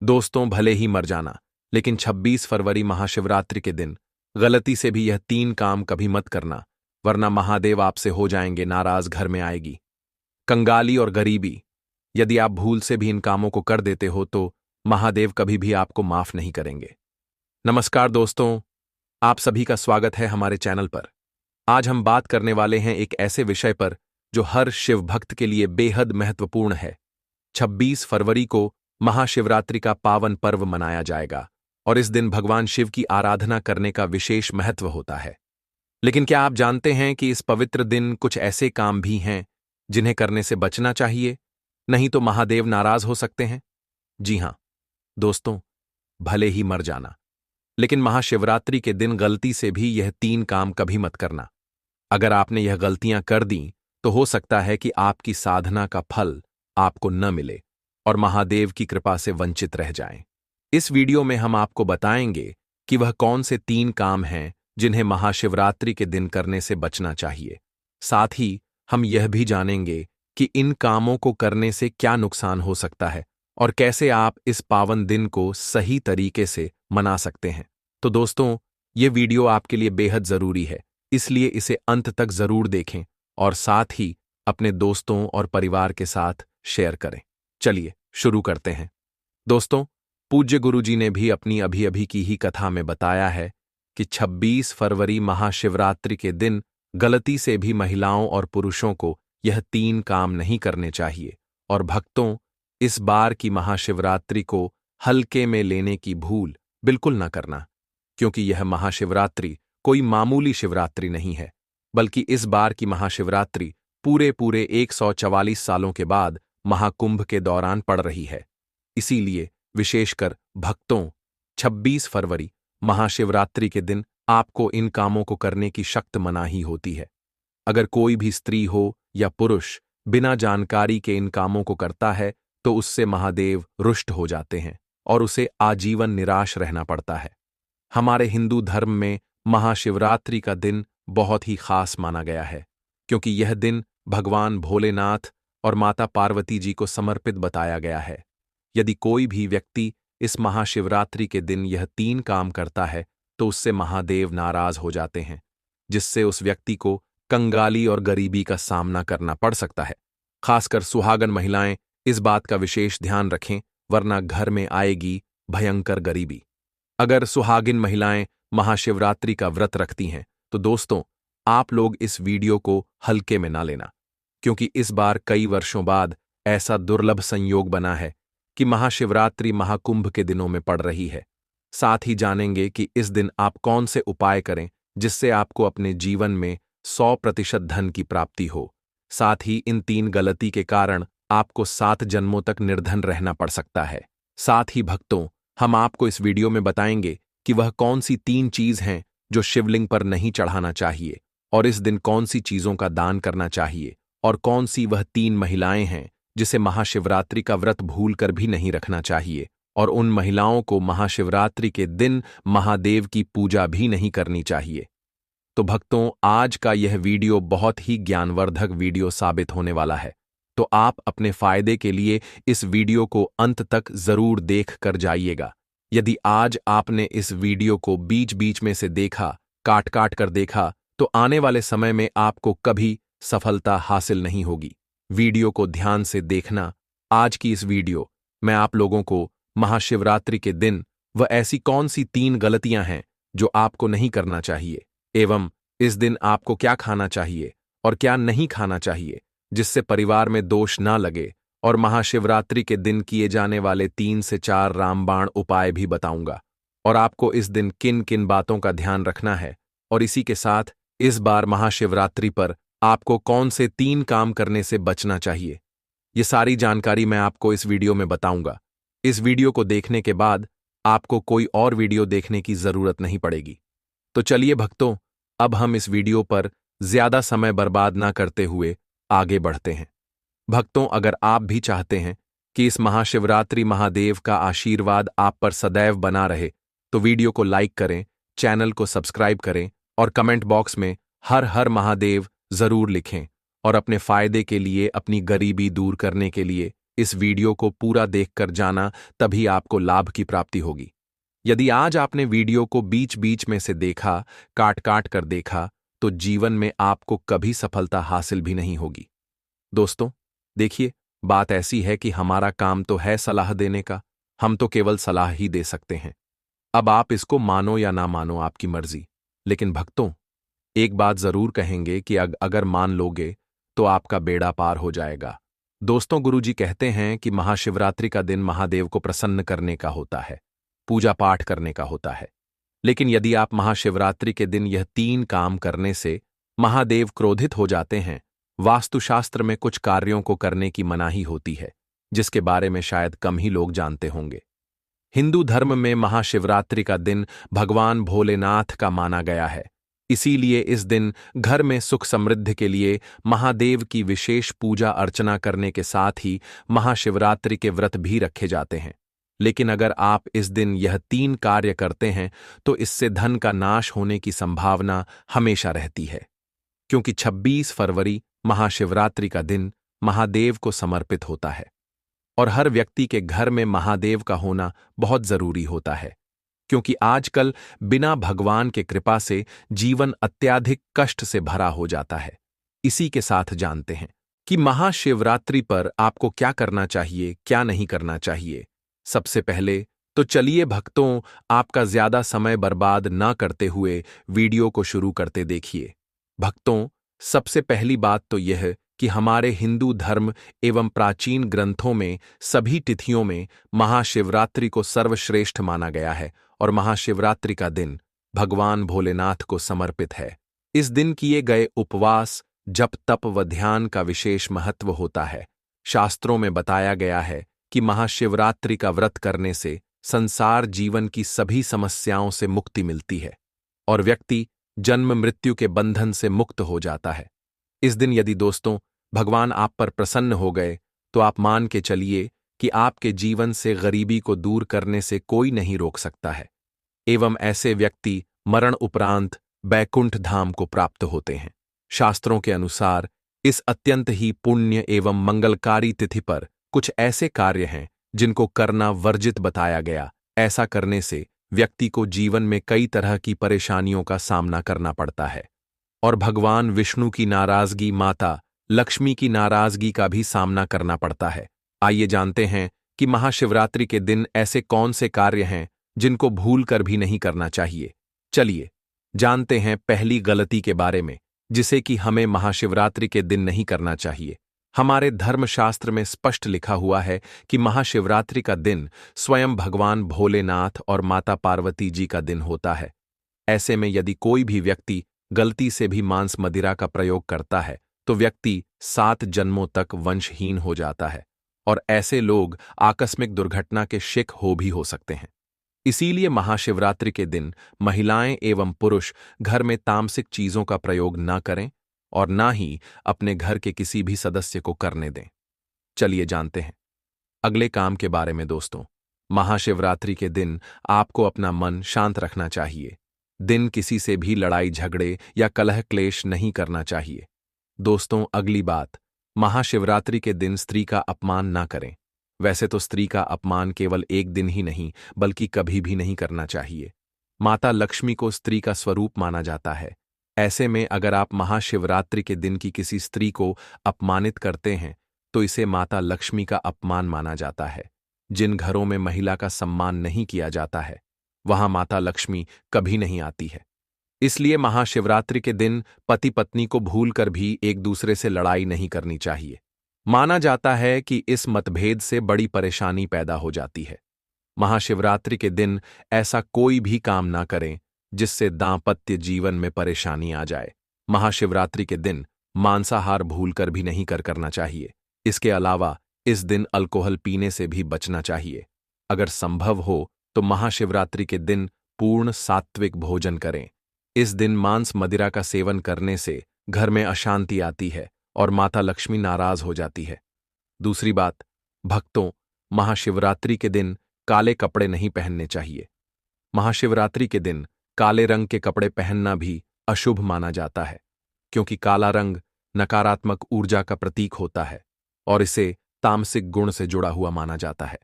दोस्तों, भले ही मर जाना, लेकिन 26 फरवरी महाशिवरात्रि के दिन गलती से भी यह 3 काम कभी मत करना, वरना महादेव आपसे हो जाएंगे नाराज। घर में आएगी कंगाली और गरीबी। यदि आप भूल से भी इन कामों को कर देते हो तो महादेव कभी भी आपको माफ नहीं करेंगे। नमस्कार दोस्तों, आप सभी का स्वागत है हमारे चैनल पर। आज हम बात करने वाले हैं एक ऐसे विषय पर जो हर शिव भक्त के लिए बेहद महत्वपूर्ण है। 26 फरवरी को महाशिवरात्रि का पावन पर्व मनाया जाएगा और इस दिन भगवान शिव की आराधना करने का विशेष महत्व होता है। लेकिन क्या आप जानते हैं कि इस पवित्र दिन कुछ ऐसे काम भी हैं जिन्हें करने से बचना चाहिए, नहीं तो महादेव नाराज हो सकते हैं? जी हां दोस्तों, भले ही मर जाना, लेकिन महाशिवरात्रि के दिन गलती से भी यह 3 काम कभी मत करना। अगर आपने यह गलतियां कर दी तो हो सकता है कि आपकी साधना का फल आपको न मिले और महादेव की कृपा से वंचित रह जाएं। इस वीडियो में हम आपको बताएंगे कि वह कौन से 3 काम हैं जिन्हें महाशिवरात्रि के दिन करने से बचना चाहिए। साथ ही हम यह भी जानेंगे कि इन कामों को करने से क्या नुकसान हो सकता है और कैसे आप इस पावन दिन को सही तरीके से मना सकते हैं। तो दोस्तों, ये वीडियो आपके लिए बेहद जरूरी है, इसलिए इसे अंत तक जरूर देखें और साथ ही अपने दोस्तों और परिवार के साथ शेयर करें। चलिए शुरू करते हैं। दोस्तों, पूज्य गुरुजी ने भी अपनी अभी की ही कथा में बताया है कि 26 फरवरी महाशिवरात्रि के दिन गलती से भी महिलाओं और पुरुषों को यह 3 काम नहीं करने चाहिए। और भक्तों, इस बार की महाशिवरात्रि को हल्के में लेने की भूल बिल्कुल न करना, क्योंकि यह महाशिवरात्रि कोई मामूली शिवरात्रि नहीं है, बल्कि इस बार की महाशिवरात्रि पूरे 144 सालों के बाद महाकुंभ के दौरान पड़ रही है। इसीलिए विशेषकर भक्तों, 26 फरवरी महाशिवरात्रि के दिन आपको इन कामों को करने की सख्त मनाही होती है। अगर कोई भी स्त्री हो या पुरुष बिना जानकारी के इन कामों को करता है तो उससे महादेव रुष्ट हो जाते हैं और उसे आजीवन निराश रहना पड़ता है। हमारे हिंदू धर्म में महाशिवरात्रि का दिन बहुत ही खास माना गया है, क्योंकि यह दिन भगवान भोलेनाथ और माता पार्वती जी को समर्पित बताया गया है। यदि कोई भी व्यक्ति इस महाशिवरात्रि के दिन यह 3 काम करता है तो उससे महादेव नाराज हो जाते हैं, जिससे उस व्यक्ति को कंगाली और गरीबी का सामना करना पड़ सकता है। खासकर सुहागन महिलाएं इस बात का विशेष ध्यान रखें, वरना घर में आएगी भयंकर गरीबी। अगर सुहागिन महिलाएं महाशिवरात्रि का व्रत रखती हैं तो दोस्तों, आप लोग इस वीडियो को हल्के में ना लेना, क्योंकि इस बार कई वर्षों बाद ऐसा दुर्लभ संयोग बना है कि महाशिवरात्रि महाकुंभ के दिनों में पड़ रही है। साथ ही जानेंगे कि इस दिन आप कौन से उपाय करें जिससे आपको अपने जीवन में 100% धन की प्राप्ति हो। साथ ही इन 3 गलती के कारण आपको 7 जन्मों तक निर्धन रहना पड़ सकता है। साथ ही भक्तों, हम आपको इस वीडियो में बताएंगे कि वह कौन सी 3 चीज हैं जो शिवलिंग पर नहीं चढ़ाना चाहिए और इस दिन कौन सी चीजों का दान करना चाहिए, और कौन सी वह 3 महिलाएं हैं जिसे महाशिवरात्रि का व्रत भूलकर भी नहीं रखना चाहिए, और उन महिलाओं को महाशिवरात्रि के दिन महादेव की पूजा भी नहीं करनी चाहिए। तो भक्तों, आज का यह वीडियो बहुत ही ज्ञानवर्धक वीडियो साबित होने वाला है, तो आप अपने फायदे के लिए इस वीडियो को अंत तक जरूर देख कर जाइएगा। यदि आज आपने इस वीडियो को बीच बीच में से देखा, काट काट कर देखा, तो आने वाले समय में आपको कभी सफलता हासिल नहीं होगी। वीडियो को ध्यान से देखना। आज की इस वीडियो में आप लोगों को महाशिवरात्रि के दिन वह ऐसी कौन सी 3 गलतियां हैं जो आपको नहीं करना चाहिए, एवं इस दिन आपको क्या खाना चाहिए और क्या नहीं खाना चाहिए जिससे परिवार में दोष ना लगे, और महाशिवरात्रि के दिन किए जाने वाले 3 से 4 रामबाण उपाय भी बताऊंगा, और आपको इस दिन किन किन बातों का ध्यान रखना है, और इसी के साथ इस बार महाशिवरात्रि पर आपको कौन से 3 काम करने से बचना चाहिए। ये सारी जानकारी मैं आपको इस वीडियो में बताऊंगा। इस वीडियो को देखने के बाद आपको कोई और वीडियो देखने की जरूरत नहीं पड़ेगी। तो चलिए भक्तों, अब हम इस वीडियो पर ज्यादा समय बर्बाद ना करते हुए आगे बढ़ते हैं। भक्तों, अगर आप भी चाहते हैं कि इस महाशिवरात्रि महादेव का आशीर्वाद आप पर सदैव बना रहे, तो वीडियो को लाइक करें, चैनल को सब्सक्राइब करें और कमेंट बॉक्स में हर हर महादेव जरूर लिखें, और अपने फायदे के लिए, अपनी गरीबी दूर करने के लिए इस वीडियो को पूरा देखकर जाना, तभी आपको लाभ की प्राप्ति होगी। यदि आज आपने वीडियो को बीच बीच में से देखा, काट काट कर देखा, तो जीवन में आपको कभी सफलता हासिल भी नहीं होगी। दोस्तों, देखिए, बात ऐसी है कि हमारा काम तो है सलाह देने का, हम तो केवल सलाह ही दे सकते हैं। अब आप इसको मानो या ना मानो, आपकी मर्जी। लेकिन भक्तों, एक बात जरूर कहेंगे कि अगर मान लोगे तो आपका बेड़ा पार हो जाएगा। दोस्तों, गुरुजी कहते हैं कि महाशिवरात्रि का दिन महादेव को प्रसन्न करने का होता है, पूजा पाठ करने का होता है। लेकिन यदि आप महाशिवरात्रि के दिन यह 3 काम करने से महादेव क्रोधित हो जाते हैं, वास्तुशास्त्र में कुछ कार्यों को करने की मनाही होती है, जिसके बारे में शायद कम ही लोग जानते होंगे। हिंदू धर्म में महाशिवरात्रि का दिन भगवान भोलेनाथ का माना गया है। इसीलिए इस दिन घर में सुख समृद्धि के लिए महादेव की विशेष पूजा अर्चना करने के साथ ही महाशिवरात्रि के व्रत भी रखे जाते हैं। लेकिन अगर आप इस दिन यह 3 कार्य करते हैं तो इससे धन का नाश होने की संभावना हमेशा रहती है, क्योंकि 26 फरवरी महाशिवरात्रि का दिन महादेव को समर्पित होता है और हर व्यक्ति के घर में महादेव का होना बहुत जरूरी होता है, क्योंकि आजकल बिना भगवान के कृपा से जीवन अत्यधिक कष्ट से भरा हो जाता है। इसी के साथ जानते हैं कि महाशिवरात्रि पर आपको क्या करना चाहिए, क्या नहीं करना चाहिए। सबसे पहले तो चलिए भक्तों, आपका ज्यादा समय बर्बाद ना करते हुए वीडियो को शुरू करते देखिए। भक्तों, सबसे पहली बात तो यह कि हमारे हिंदू धर्म एवं प्राचीन ग्रंथों में सभी तिथियों में महाशिवरात्रि को सर्वश्रेष्ठ माना गया है और महाशिवरात्रि का दिन भगवान भोलेनाथ को समर्पित है। इस दिन किए गए उपवास, जप, तप व ध्यान का विशेष महत्व होता है। शास्त्रों में बताया गया है कि महाशिवरात्रि का व्रत करने से संसार जीवन की सभी समस्याओं से मुक्ति मिलती है और व्यक्ति जन्म मृत्यु के बंधन से मुक्त हो जाता है। इस दिन यदि दोस्तों भगवान आप पर प्रसन्न हो गए तो आप मान के चलिए कि आपके जीवन से गरीबी को दूर करने से कोई नहीं रोक सकता है एवं ऐसे व्यक्ति मरण उपरांत बैकुंठ धाम को प्राप्त होते हैं। शास्त्रों के अनुसार इस अत्यंत ही पुण्य एवं मंगलकारी तिथि पर कुछ ऐसे कार्य हैं जिनको करना वर्जित बताया गया। ऐसा करने से व्यक्ति को जीवन में कई तरह की परेशानियों का सामना करना पड़ता है और भगवान विष्णु की नाराजगी, माता लक्ष्मी की नाराजगी का भी सामना करना पड़ता है। आइए जानते हैं कि महाशिवरात्रि के दिन ऐसे कौन से कार्य हैं जिनको भूल कर भी नहीं करना चाहिए। चलिए जानते हैं पहली गलती के बारे में, जिसे कि हमें महाशिवरात्रि के दिन नहीं करना चाहिए। हमारे धर्मशास्त्र में स्पष्ट लिखा हुआ है कि महाशिवरात्रि का दिन स्वयं भगवान भोलेनाथ और माता पार्वती जी का दिन होता है। ऐसे में यदि कोई भी व्यक्ति गलती से भी मांस मदिरा का प्रयोग करता है तो व्यक्ति 7 जन्मों तक वंशहीन हो जाता है और ऐसे लोग आकस्मिक दुर्घटना के शिक हो सकते हैं। इसीलिए महाशिवरात्रि के दिन महिलाएं एवं पुरुष घर में तामसिक चीजों का प्रयोग न करें और ना ही अपने घर के किसी भी सदस्य को करने दें। चलिए जानते हैं अगले काम के बारे में। दोस्तों, महाशिवरात्रि के दिन आपको अपना मन शांत रखना चाहिए। दिन किसी से भी लड़ाई झगड़े या कलह क्लेश नहीं करना चाहिए। दोस्तों, अगली बात, महाशिवरात्रि के दिन स्त्री का अपमान ना करें। वैसे तो स्त्री का अपमान केवल एक दिन ही नहीं बल्कि कभी भी नहीं करना चाहिए। माता लक्ष्मी को स्त्री का स्वरूप माना जाता है। ऐसे में अगर आप महाशिवरात्रि के दिन की किसी स्त्री को अपमानित करते हैं तो इसे माता लक्ष्मी का अपमान माना जाता है। जिन घरों में महिला का सम्मान नहीं किया जाता है वहां माता लक्ष्मी कभी नहीं आती है। इसलिए महाशिवरात्रि के दिन पति पत्नी को भूलकर भी एक दूसरे से लड़ाई नहीं करनी चाहिए। माना जाता है कि इस मतभेद से बड़ी परेशानी पैदा हो जाती है। महाशिवरात्रि के दिन ऐसा कोई भी काम ना करें जिससे दांपत्य जीवन में परेशानी आ जाए। महाशिवरात्रि के दिन मांसाहार भूलकर भी नहीं करना चाहिए। इसके अलावा इस दिन अल्कोहल पीने से भी बचना चाहिए। अगर संभव हो तो महाशिवरात्रि के दिन पूर्ण सात्विक भोजन करें। इस दिन मांस मदिरा का सेवन करने से घर में अशांति आती है और माता लक्ष्मी नाराज हो जाती है। दूसरी बात, भक्तों, महाशिवरात्रि के दिन काले कपड़े नहीं पहनने चाहिए। महाशिवरात्रि के दिन काले रंग के कपड़े पहनना भी अशुभ माना जाता है, क्योंकि काला रंग नकारात्मक ऊर्जा का प्रतीक होता है और इसे तामसिक गुण से जुड़ा हुआ माना जाता है।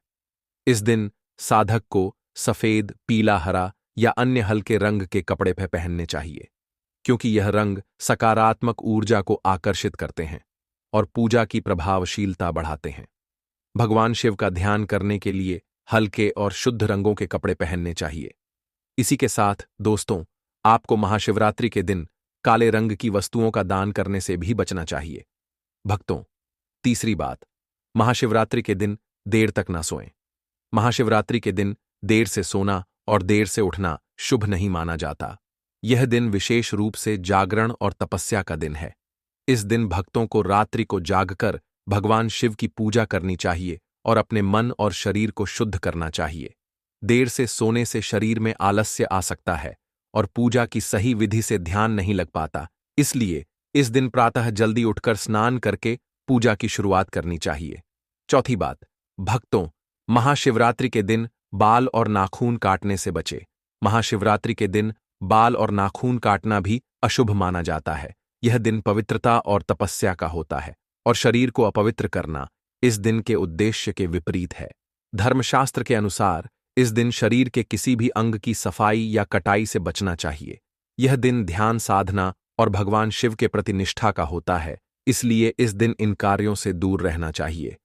इस दिन साधक को सफेद, पीला, हरा या अन्य हल्के रंग के कपड़े पहनने चाहिए, क्योंकि यह रंग सकारात्मक ऊर्जा को आकर्षित करते हैं और पूजा की प्रभावशीलता बढ़ाते हैं। भगवान शिव का ध्यान करने के लिए हल्के और शुद्ध रंगों के कपड़े पहनने चाहिए। इसी के साथ दोस्तों, आपको महाशिवरात्रि के दिन काले रंग की वस्तुओं का दान करने से भी बचना चाहिए। भक्तों, तीसरी बात, महाशिवरात्रि के दिन देर तक ना सोएं। महाशिवरात्रि के दिन देर से सोना और देर से उठना शुभ नहीं माना जाता। यह दिन विशेष रूप से जागरण और तपस्या का दिन है। इस दिन भक्तों को रात्रि को जागकर भगवान शिव की पूजा करनी चाहिए और अपने मन और शरीर को शुद्ध करना चाहिए। देर से सोने से शरीर में आलस्य आ सकता है और पूजा की सही विधि से ध्यान नहीं लग पाता। इसलिए इस दिन प्रातः जल्दी उठकर स्नान करके पूजा की शुरुआत करनी चाहिए। चौथी बात, भक्तों, महाशिवरात्रि के दिन बाल और नाखून काटने से बचें। महाशिवरात्रि के दिन बाल और नाखून काटना भी अशुभ माना जाता है। यह दिन पवित्रता और तपस्या का होता है और शरीर को अपवित्र करना इस दिन के उद्देश्य के विपरीत है। धर्मशास्त्र के अनुसार इस दिन शरीर के किसी भी अंग की सफाई या कटाई से बचना चाहिए। यह दिन ध्यान साधना और भगवान शिव के प्रति निष्ठा का होता है, इसलिए इस दिन इन कार्यों से दूर रहना चाहिए।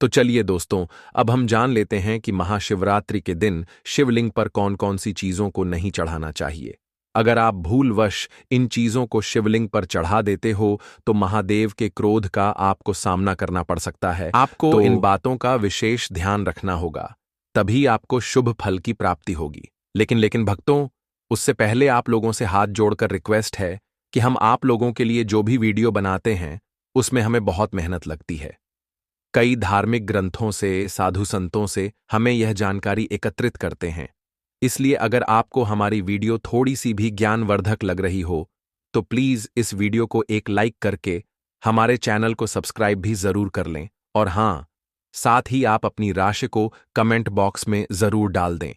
तो चलिए दोस्तों, अब हम जान लेते हैं कि महाशिवरात्रि के दिन शिवलिंग पर कौन कौन सी चीजों को नहीं चढ़ाना चाहिए। अगर आप भूलवश इन चीजों को शिवलिंग पर चढ़ा देते हो तो महादेव के क्रोध का आपको सामना करना पड़ सकता है। आपको इन बातों का विशेष ध्यान रखना होगा, तभी आपको शुभ फल की प्राप्ति होगी। लेकिन भक्तों, उससे पहले आप लोगों से हाथ जोड़कर रिक्वेस्ट है कि हम आप लोगों के लिए जो भी वीडियो बनाते हैं उसमें हमें बहुत मेहनत लगती है। कई धार्मिक ग्रंथों से, साधु संतों से हमें यह जानकारी एकत्रित करते हैं। इसलिए अगर आपको हमारी वीडियो थोड़ी सी भी ज्ञानवर्धक लग रही हो तो प्लीज इस वीडियो को एक लाइक करके हमारे चैनल को सब्सक्राइब भी जरूर कर लें। और हाँ, साथ ही आप अपनी राशि को कमेंट बॉक्स में जरूर डाल दें,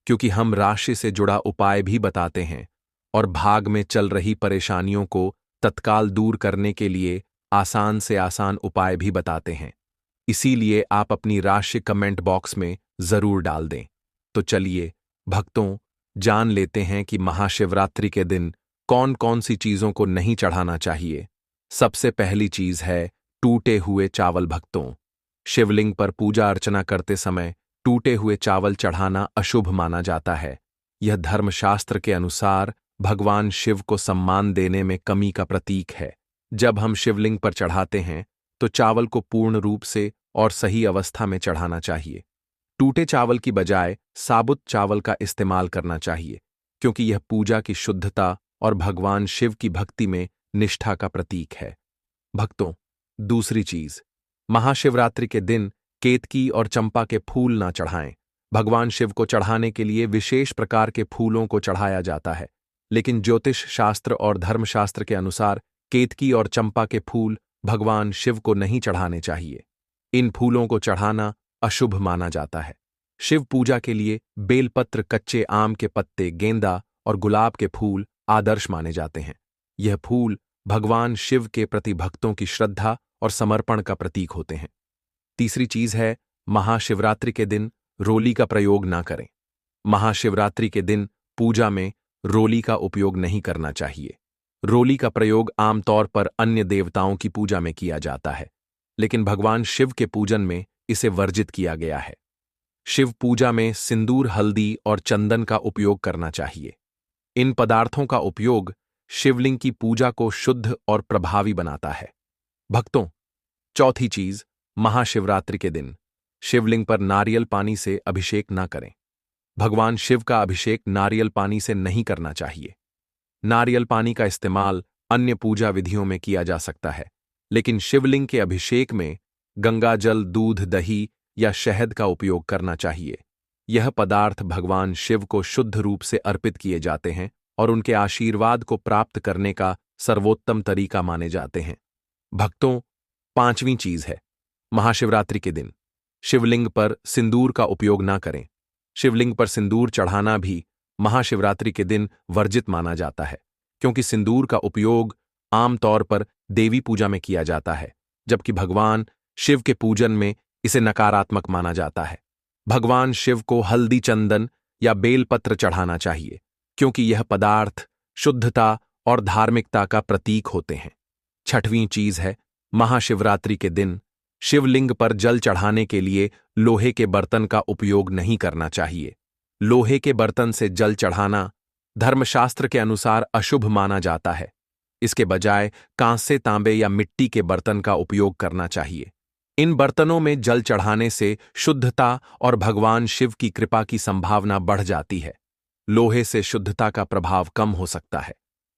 क्योंकि हम राशि से जुड़ा उपाय भी बताते हैं और भाग में चल रही परेशानियों को तत्काल दूर करने के लिए आसान से आसान उपाय भी बताते हैं। इसीलिए आप अपनी राशि कमेंट बॉक्स में जरूर डाल दें। तो चलिए भक्तों, जान लेते हैं कि महाशिवरात्रि के दिन कौन कौन सी चीजों को नहीं चढ़ाना चाहिए। सबसे पहली चीज है टूटे हुए चावल। भक्तों, शिवलिंग पर पूजा अर्चना करते समय टूटे हुए चावल चढ़ाना अशुभ माना जाता है। यह धर्मशास्त्र के अनुसार भगवान शिव को सम्मान देने में कमी का प्रतीक है। जब हम शिवलिंग पर चढ़ाते हैं तो चावल को पूर्ण रूप से और सही अवस्था में चढ़ाना चाहिए। टूटे चावल की बजाय साबुत चावल का इस्तेमाल करना चाहिए, क्योंकि यह पूजा की शुद्धता और भगवान शिव की भक्ति में निष्ठा का प्रतीक है। भक्तों, दूसरी चीज, महाशिवरात्रि के दिन केतकी और चंपा के फूल ना चढ़ाएं। भगवान शिव को चढ़ाने के लिए विशेष प्रकार के फूलों को चढ़ाया जाता है, लेकिन ज्योतिष शास्त्र और धर्मशास्त्र के अनुसार केतकी और चंपा के फूल भगवान शिव को नहीं चढ़ाने चाहिए। इन फूलों को चढ़ाना अशुभ माना जाता है। शिव पूजा के लिए बेलपत्र, कच्चे आम के पत्ते, गेंदा और गुलाब के फूल आदर्श माने जाते हैं। यह फूल भगवान शिव के प्रति भक्तों की श्रद्धा और समर्पण का प्रतीक होते हैं। तीसरी चीज है, महाशिवरात्रि के दिन रोली का प्रयोग ना करें। महाशिवरात्रि के दिन पूजा में रोली का उपयोग नहीं करना चाहिए। रोली का प्रयोग आमतौर पर अन्य देवताओं की पूजा में किया जाता है, लेकिन भगवान शिव के पूजन में इसे वर्जित किया गया है। शिव पूजा में सिंदूर, हल्दी और चंदन का उपयोग करना चाहिए। इन पदार्थों का उपयोग शिवलिंग की पूजा को शुद्ध और प्रभावी बनाता है। भक्तों, चौथी चीज, महाशिवरात्रि के दिन शिवलिंग पर नारियल पानी से अभिषेक न करें। भगवान शिव का अभिषेक नारियल पानी से नहीं करना चाहिए। नारियल पानी का इस्तेमाल अन्य पूजा विधियों में किया जा सकता है, लेकिन शिवलिंग के अभिषेक में गंगा जल, दूध, दही या शहद का उपयोग करना चाहिए। यह पदार्थ भगवान शिव को शुद्ध रूप से अर्पित किए जाते हैं और उनके आशीर्वाद को प्राप्त करने का सर्वोत्तम तरीका माने जाते हैं। भक्तों, पांचवीं चीज है, महाशिवरात्रि के दिन शिवलिंग पर सिंदूर का उपयोग ना करें। शिवलिंग पर सिंदूर चढ़ाना भी महाशिवरात्रि के दिन वर्जित माना जाता है, क्योंकि सिंदूर का उपयोग आमतौर पर देवी पूजा में किया जाता है, जबकि भगवान शिव के पूजन में इसे नकारात्मक माना जाता है। भगवान शिव को हल्दी चंदन या बेलपत्र चढ़ाना चाहिए, क्योंकि यह पदार्थ शुद्धता और धार्मिकता का प्रतीक होते हैं। छठवीं चीज है, महाशिवरात्रि के दिन शिवलिंग पर जल चढ़ाने के लिए लोहे के बर्तन का उपयोग नहीं करना चाहिए। लोहे के बर्तन से जल चढ़ाना धर्मशास्त्र के अनुसार अशुभ माना जाता है। इसके बजाय कांसे, तांबे या मिट्टी के बर्तन का उपयोग करना चाहिए। इन बर्तनों में जल चढ़ाने से शुद्धता और भगवान शिव की कृपा की संभावना बढ़ जाती है। लोहे से शुद्धता का प्रभाव कम हो सकता है,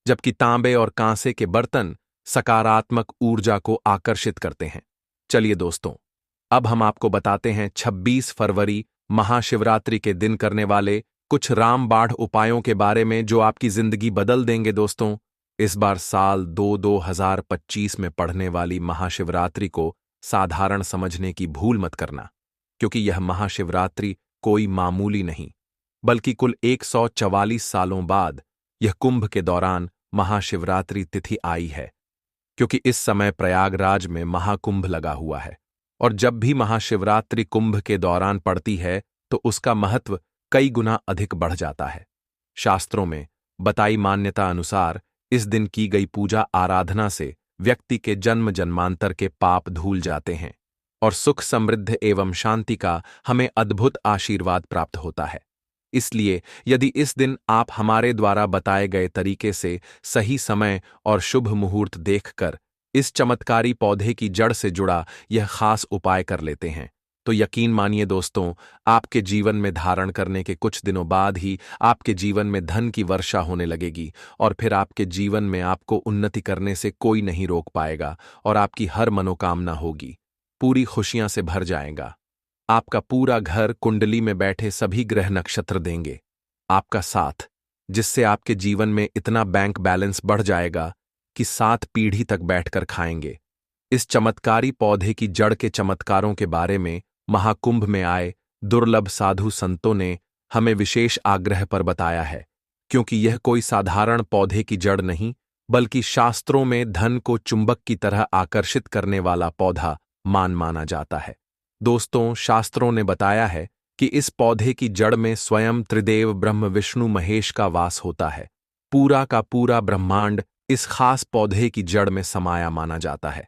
जबकि तांबे और कांसे के बर्तन सकारात्मक ऊर्जा को आकर्षित करते हैं। चलिए दोस्तों, अब हम आपको बताते हैं 26 फरवरी महाशिवरात्रि के दिन करने वाले कुछ रामबाण उपायों के बारे में, जो आपकी जिंदगी बदल देंगे। दोस्तों, इस बार साल 2025 में पढ़ने वाली महाशिवरात्रि को साधारण समझने की भूल मत करना, क्योंकि यह महाशिवरात्रि कोई मामूली नहीं, बल्कि कुल 144 सालों बाद यह कुंभ के दौरान महाशिवरात्रि तिथि आई है। क्योंकि इस समय प्रयागराज में महाकुंभ लगा हुआ है, और जब भी महाशिवरात्रि कुंभ के दौरान पड़ती है तो उसका महत्व कई गुना अधिक बढ़ जाता है। शास्त्रों में बताई मान्यता अनुसार इस दिन की गई पूजा आराधना से व्यक्ति के जन्म जन्मांतर के पाप धुल जाते हैं और सुख, समृद्धि एवं शांति का हमें अद्भुत आशीर्वाद प्राप्त होता है। इसलिए यदि इस दिन आप हमारे द्वारा बताए गए तरीके से सही समय और शुभ मुहूर्त देखकर इस चमत्कारी पौधे की जड़ से जुड़ा यह खास उपाय कर लेते हैं, तो यकीन मानिए दोस्तों, आपके जीवन में धारण करने के कुछ दिनों बाद ही आपके जीवन में धन की वर्षा होने लगेगी, और फिर आपके जीवन में आपको उन्नति करने से कोई नहीं रोक पाएगा, और आपकी हर मनोकामना होगी, पूरी खुशियां से भर जाएगा। आपका पूरा घर कुंडली में बैठे सभी ग्रह नक्षत्र देंगे आपका साथ, जिससे आपके जीवन में इतना बैंक बैलेंस बढ़ जाएगा कि 7 पीढ़ी तक बैठकर खाएंगे। इस चमत्कारी पौधे की जड़ के चमत्कारों के बारे में महाकुंभ में आए दुर्लभ साधु संतों ने हमें विशेष आग्रह पर बताया है, क्योंकि यह कोई साधारण पौधे की जड़ नहीं, बल्कि शास्त्रों में धन को चुंबक की तरह आकर्षित करने वाला पौधा माना जाता है। दोस्तों, शास्त्रों ने बताया है कि इस पौधे की जड़ में स्वयं त्रिदेव ब्रह्म विष्णु महेश का वास होता है। पूरा का पूरा ब्रह्मांड इस खास पौधे की जड़ में समाया माना जाता है।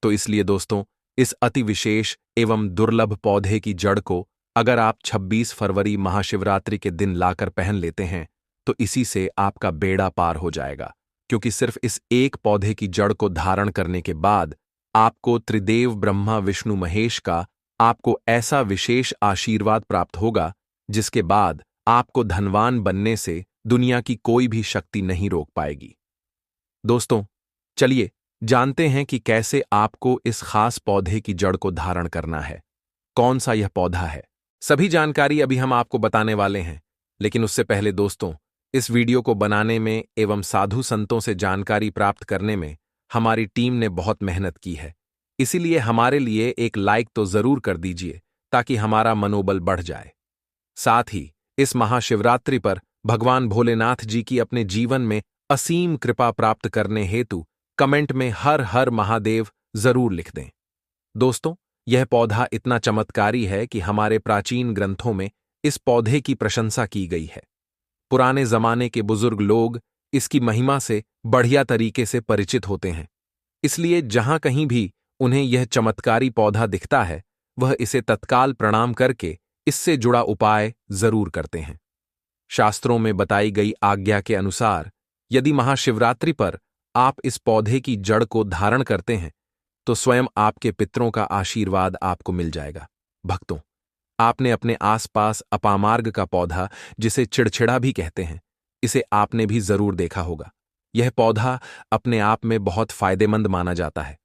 तो इसलिए दोस्तों, इस अति विशेष एवं दुर्लभ पौधे की जड़ को अगर आप 26 फरवरी महाशिवरात्रि के दिन लाकर पहन लेते हैं, तो इसी से आपका बेड़ा पार हो जाएगा, क्योंकि सिर्फ इस एक पौधे की जड़ को धारण करने के बाद आपको त्रिदेव ब्रह्मा विष्णु महेश का आपको ऐसा विशेष आशीर्वाद प्राप्त होगा, जिसके बाद आपको धनवान बनने से दुनिया की कोई भी शक्ति नहीं रोक पाएगी। दोस्तों, चलिए जानते हैं कि कैसे आपको इस खास पौधे की जड़ को धारण करना है। कौन सा यह पौधा है, सभी जानकारी अभी हम आपको बताने वाले हैं। लेकिन उससे पहले दोस्तों, इस वीडियो को बनाने में एवं साधु संतों से जानकारी प्राप्त करने में हमारी टीम ने बहुत मेहनत की है। इसीलिए हमारे लिए एक लाइक तो जरूर कर दीजिए, ताकि हमारा मनोबल बढ़ जाए। साथ ही इस महाशिवरात्रि पर भगवान भोलेनाथ जी की अपने जीवन में असीम कृपा प्राप्त करने हेतु कमेंट में हर हर महादेव जरूर लिख दें। दोस्तों, यह पौधा इतना चमत्कारी है कि हमारे प्राचीन ग्रंथों में इस पौधे की प्रशंसा की गई है। पुराने जमाने के बुजुर्ग लोग इसकी महिमा से बढ़िया तरीके से परिचित होते हैं, इसलिए जहां कहीं भी उन्हें यह चमत्कारी पौधा दिखता है, वह इसे तत्काल प्रणाम करके इससे जुड़ा उपाय जरूर करते हैं। शास्त्रों में बताई गई आज्ञा के अनुसार यदि महाशिवरात्रि पर आप इस पौधे की जड़ को धारण करते हैं, तो स्वयं आपके पितरों का आशीर्वाद आपको मिल जाएगा। भक्तों, आपने अपने आसपास अपामार्ग का पौधा, जिसे चिड़चिड़ा भी कहते हैं, इसे आपने भी जरूर देखा होगा। यह पौधा अपने आप में बहुत फायदेमंद माना जाता है।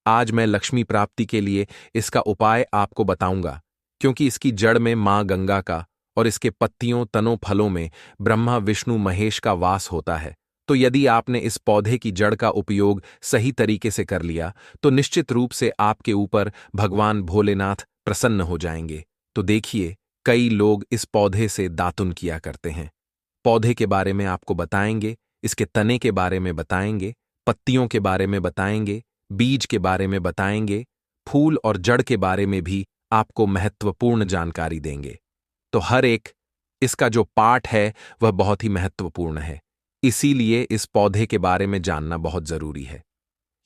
आज मैं लक्ष्मी प्राप्ति के लिए इसका उपाय आपको बताऊंगा, क्योंकि इसकी जड़ में मां गंगा का और इसके पत्तियों, तनों, फलों में ब्रह्मा विष्णु महेश का वास होता है। तो यदि आपने इस पौधे की जड़ का उपयोग सही तरीके से कर लिया, तो निश्चित रूप से आपके ऊपर भगवान भोलेनाथ प्रसन्न हो जाएंगे। तो देखिए, कई लोग इस पौधे से दातुन किया करते हैं। पौधे के बारे में आपको बताएंगे, इसके तने के बारे में बताएंगे, पत्तियों के बारे में बताएंगे, बीज के बारे में बताएंगे, फूल और जड़ के बारे में भी आपको महत्वपूर्ण जानकारी देंगे। तो हर एक इसका जो पार्ट है वह बहुत ही महत्वपूर्ण है, इसीलिए इस पौधे के बारे में जानना बहुत जरूरी है।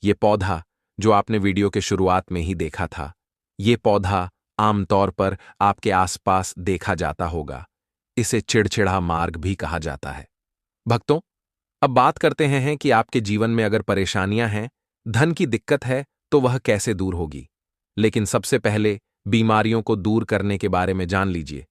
ये पौधा जो आपने वीडियो के शुरुआत में ही देखा था, ये पौधा आमतौर पर आपके आसपास देखा जाता होगा। इसे चिड़चिड़ा मार्ग भी कहा जाता है। भक्तों, अब बात करते हैं कि आपके जीवन में अगर परेशानियां हैं, धन की दिक्कत है, तो वह कैसे दूर होगी। लेकिन सबसे पहले बीमारियों को दूर करने के बारे में जान लीजिए।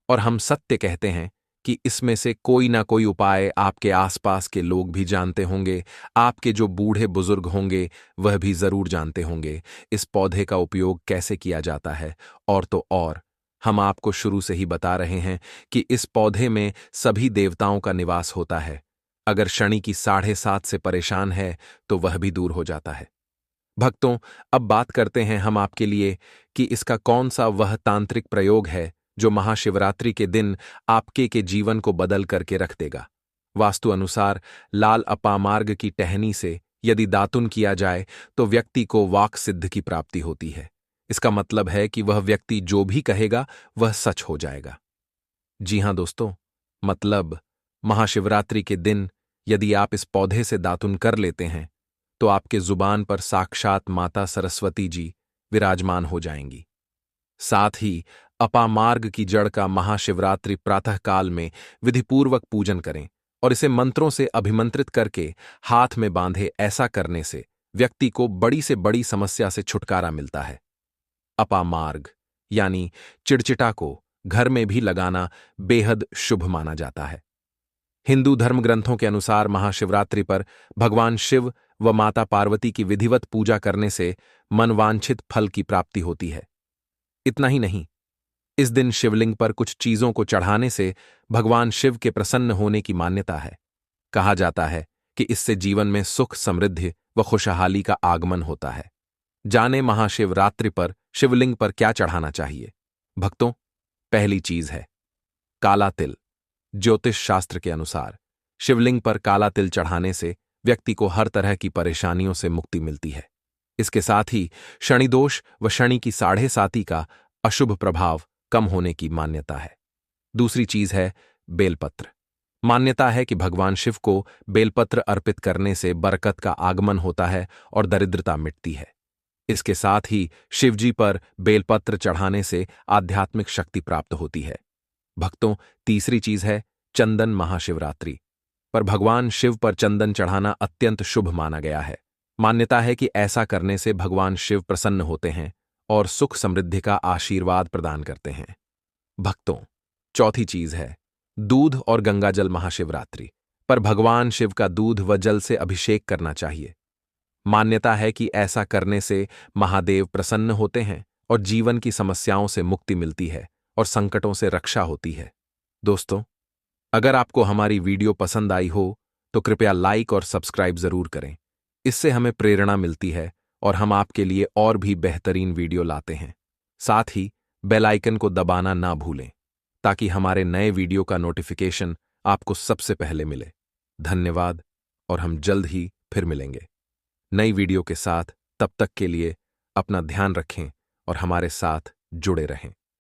और हम सत्य कहते हैं कि इसमें से कोई ना कोई उपाय आपके आसपास के लोग भी जानते होंगे, आपके जो बूढ़े बुजुर्ग होंगे वह भी जरूर जानते होंगे इस पौधे का उपयोग कैसे किया जाता है। और तो और हम आपको शुरू से ही बता रहे हैं कि इस पौधे में सभी देवताओं का निवास होता है। अगर शनि की 7.5 से परेशान है तो वह भी दूर हो जाता है। भक्तों, अब बात करते हैं हम आपके लिए कि इसका कौन सा वह तांत्रिक प्रयोग है जो महाशिवरात्रि के दिन आपके के जीवन को बदल करके रख देगा। वास्तु अनुसार लाल अपामार्ग की टहनी से यदि दातुन किया जाए तो व्यक्ति को वाक सिद्ध की प्राप्ति होती है। इसका मतलब है कि वह व्यक्ति जो भी कहेगा वह सच हो जाएगा। जी हां दोस्तों, मतलब महाशिवरात्रि के दिन यदि आप इस पौधे से दातुन कर लेते हैं तो आपके जुबान पर साक्षात माता सरस्वती जी विराजमान हो जाएंगी। साथ ही अपामार्ग की जड़ का महाशिवरात्रि प्रातःकाल में विधिपूर्वक पूजन करें और इसे मंत्रों से अभिमंत्रित करके हाथ में बांधे। ऐसा करने से व्यक्ति को बड़ी से बड़ी समस्या से छुटकारा मिलता है। अपामार्ग यानी चिड़चिटा को घर में भी लगाना बेहद शुभ माना जाता है। हिंदू धर्म ग्रंथों के अनुसार महाशिवरात्रि पर भगवान शिव व माता पार्वती की विधिवत पूजा करने से मनवांछित फल की प्राप्ति होती है। इतना ही नहीं, इस दिन शिवलिंग पर कुछ चीजों को चढ़ाने से भगवान शिव के प्रसन्न होने की मान्यता है। कहा जाता है कि इससे जीवन में सुख, समृद्धि व खुशहाली का आगमन होता है। जाने महाशिवरात्रि पर शिवलिंग पर क्या चढ़ाना चाहिए। भक्तों, पहली चीज है काला तिल। ज्योतिष शास्त्र के अनुसार शिवलिंग पर काला तिल चढ़ाने से व्यक्ति को हर तरह की परेशानियों से मुक्ति मिलती है। इसके साथ ही शनिदोष व शनि की 7.5 का अशुभ प्रभाव कम होने की मान्यता है। दूसरी चीज है बेलपत्र। मान्यता है कि भगवान शिव को बेलपत्र अर्पित करने से बरकत का आगमन होता है और दरिद्रता मिटती है। इसके साथ ही शिवजी पर बेलपत्र चढ़ाने से आध्यात्मिक शक्ति प्राप्त होती है। भक्तों, तीसरी चीज है चंदन। महाशिवरात्रि पर भगवान शिव पर चंदन चढ़ाना अत्यंत शुभ माना गया है। मान्यता है कि ऐसा करने से भगवान शिव प्रसन्न होते हैं और सुख समृद्धि का आशीर्वाद प्रदान करते हैं। भक्तों, चौथी चीज है दूध और गंगाजल। महाशिवरात्रि पर भगवान शिव का दूध व जल से अभिषेक करना चाहिए। मान्यता है कि ऐसा करने से महादेव प्रसन्न होते हैं और जीवन की समस्याओं से मुक्ति मिलती है और संकटों से रक्षा होती है। दोस्तों, अगर आपको हमारी वीडियो पसंद आई हो तो कृपया लाइक और सब्सक्राइब जरूर करें। इससे हमें प्रेरणा मिलती है और हम आपके लिए और भी बेहतरीन वीडियो लाते हैं। साथ ही बेल आइकन को दबाना ना भूलें ताकि हमारे नए वीडियो का नोटिफिकेशन आपको सबसे पहले मिले। धन्यवाद और हम जल्द ही फिर मिलेंगे नई वीडियो के साथ। तब तक के लिए अपना ध्यान रखें और हमारे साथ जुड़े रहें।